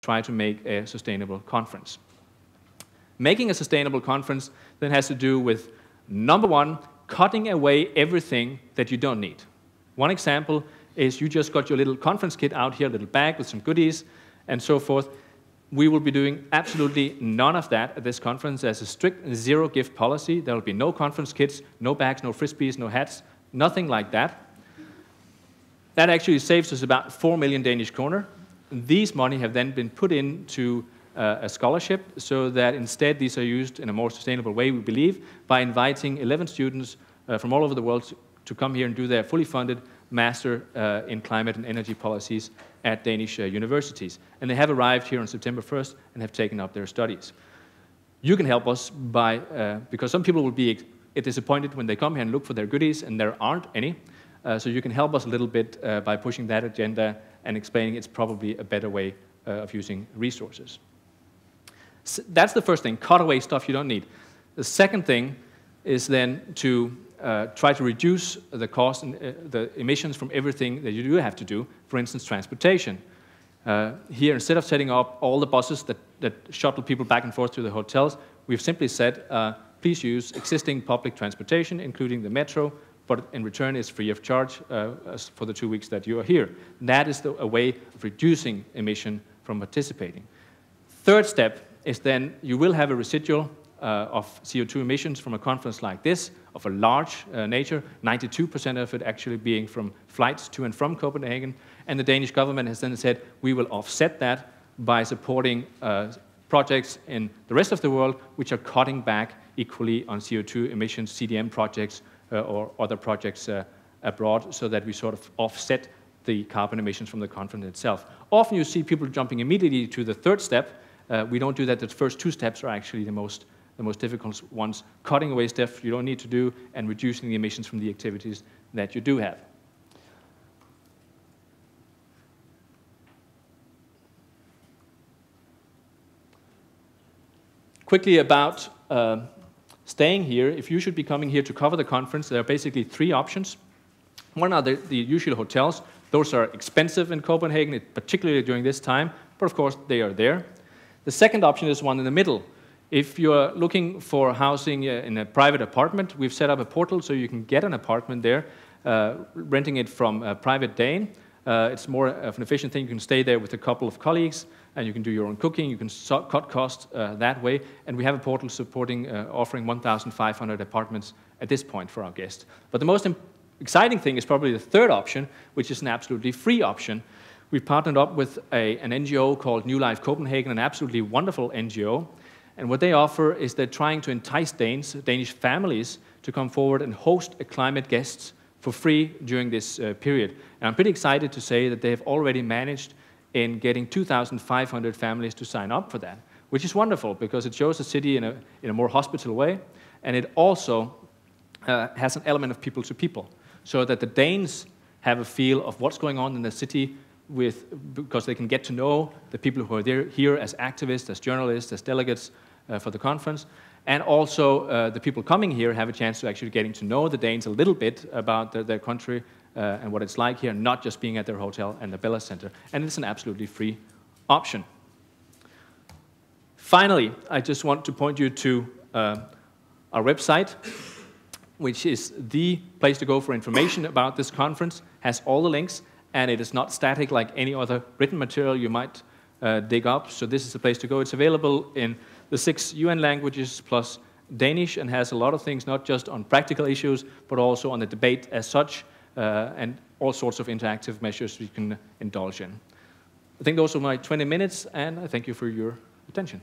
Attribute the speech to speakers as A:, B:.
A: try to make a sustainable conference. Making a sustainable conference then has to do with, number one, cutting away everything that you don't need. One example is you just got your little conference kit out here, a little bag with some goodies and so forth. We will be doing absolutely none of that at this conference. There's a strict zero gift policy. There will be no conference kits, no bags, no frisbees, no hats, nothing like that. That actually saves us about 4 million Danish kroner. These money have then been put into a scholarship so that instead these are used in a more sustainable way, we believe, by inviting 11 students from all over the world to come here and do their fully funded Master in Climate and Energy Policies at Danish universities. And they have arrived here on September 1st and have taken up their studies. You can help us by, because some people will be disappointed when they come here and look for their goodies and there aren't any. So you can help us a little bit by pushing that agenda and explaining it's probably a better way of using resources. So that's the first thing, cut away stuff you don't need. The second thing is then to try to reduce the cost and the emissions from everything that you do have to do, for instance, transportation. Here, instead of setting up all the buses that shuttle people back and forth to the hotels, we've simply said, please use existing public transportation, including the metro, but in return it's free of charge for the 2 weeks that you are here. That is a way of reducing emission from participating. Third step is then you will have a residual of CO2 emissions from a conference like this, of a large nature, 92% of it actually being from flights to and from Copenhagen. And the Danish government has then said, we will offset that by supporting projects in the rest of the world, which are cutting back equally on CO2 emissions, CDM projects or other projects abroad, so that we sort of offset the carbon emissions from the conference itself. Often you see people jumping immediately to the third step. We don't do that. The first two steps are actually the most difficult ones, cutting away stuff you don't need to do and reducing the emissions from the activities that you do have. Quickly about staying here. If you should be coming here to cover the conference, there are basically three options. One are the usual hotels. Those are expensive in Copenhagen, particularly during this time, but of course they are there. The second option is one in the middle. If you're looking for housing in a private apartment, we've set up a portal so you can get an apartment there, renting it from a private Dane. It's more of an efficient thing. You can stay there with a couple of colleagues, and you can do your own cooking. You can cut costs that way. And we have a portal supporting, offering 1,500 apartments at this point for our guests. But the most exciting thing is probably the third option, which is an absolutely free option. We've partnered up with an NGO called New Life Copenhagen, an absolutely wonderful NGO. And what they offer is they're trying to entice Danish families to come forward and host a climate guests for free during this period. And I'm pretty excited to say that they have already managed in getting 2,500 families to sign up for that, which is wonderful because it shows the city in a more hospitable way, and it also has an element of people to people, so that the Danes have a feel of what's going on in the city because they can get to know the people who are here as activists, as journalists, as delegates for the conference. And also the people coming here have a chance to actually getting to know the Danes a little bit about their country and what it's like here, not just being at their hotel and the Bella Center. And it's an absolutely free option. Finally, I just want to point you to our website, which is the place to go for information about this conference, has all the links, and it is not static like any other written material you might dig up. So this is the place to go. It's available in the 6 UN languages plus Danish, and has a lot of things, not just on practical issues, but also on the debate as such, and all sorts of interactive measures you can indulge in. I think those are my 20 minutes, and I thank you for your attention.